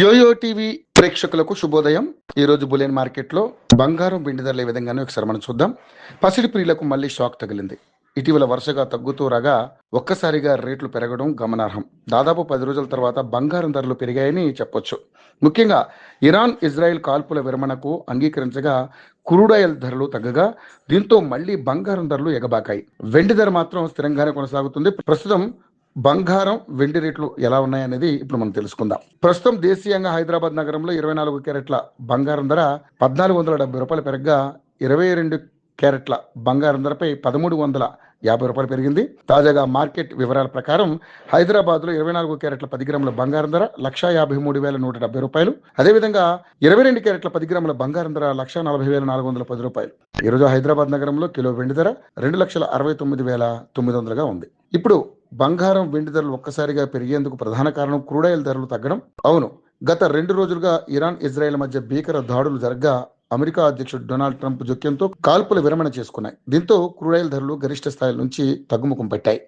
Yo-yo TV ప్రేక్షకులకు శుభోదయం. ఈరోజు బులియన్ మార్కెట్లో బంగారం వెండి ధరలు ఏ విధంగానో ఒకసారి మనం చూద్దాం. పసిడి ప్రియులకు మళ్ళీ షాక్ తగిలింది. ఇటీవల వరుసగా తగ్గుతూ రాగా ఒక్కసారిగా రేట్లు పెరగడం గమనార్హం. దాదాపు 10 రోజుల తర్వాత బంగారం ధరలు పెరిగాయని చెప్పొచ్చు. ముఖ్యంగా ఇరాన్ ఇజ్రాయెల్ కాల్పుల విరమణకు అంగీకరించగా క్రూడ్ ఆయిల్ ధరలు తగ్గగా దీంతో మళ్ళీ బంగారం ధరలు ఎగబాకాయి. వెండి ధర మాత్రం స్థిరంగానే కొనసాగుతుంది. ప్రస్తుతం బంగారం వెండి రేట్లు ఎలా ఉన్నాయనేది ఇప్పుడు మనం తెలుసుకుందాం. ప్రస్తుతం దేశీయంగా హైదరాబాద్ నగరంలో 24 క్యారెట్ల బంగారం ధర 1470 రూపాయలు పెరగగా 22 క్యారెట్ల బంగారం ధరపై 1350 రూపాయలు పెరిగింది. తాజాగా మార్కెట్ వివరాల ప్రకారం హైదరాబాద్ లో 24 క్యారెట్ల 10 గ్రాముల బంగారం ధర 1,53,170 రూపాయలు. అదేవిధంగా 22 క్యారెట్ల 10 గ్రాముల బంగారం ధర 1,40,410 రూపాయలు. ఈరోజు హైదరాబాద్ నగరంలో కిలో వెండి ధర 2,69,900గా ఉంది. ఇప్పుడు బంగారం వెండి ధరలు ఒక్కసారిగా పెరిగేందుకు ప్రధాన కారణం క్రూడ్ ఆయిల్ ధరలు తగ్గడం. అవును, గత 2 రోజులుగా ఇరాన్ ఇజ్రాయెల్ మధ్య భీకర దాడులు జరగ్గా అమెరికా అధ్యక్షుడు డొనాల్డ్ ట్రంప్ జోక్యంతో కాల్పుల విరమణ చేసుకున్నాయి. దీంతో క్రూడ్ ఆయిల్ ధరలు గరిష్ట స్థాయిల నుంచి తగ్గుముఖం పట్టాయి.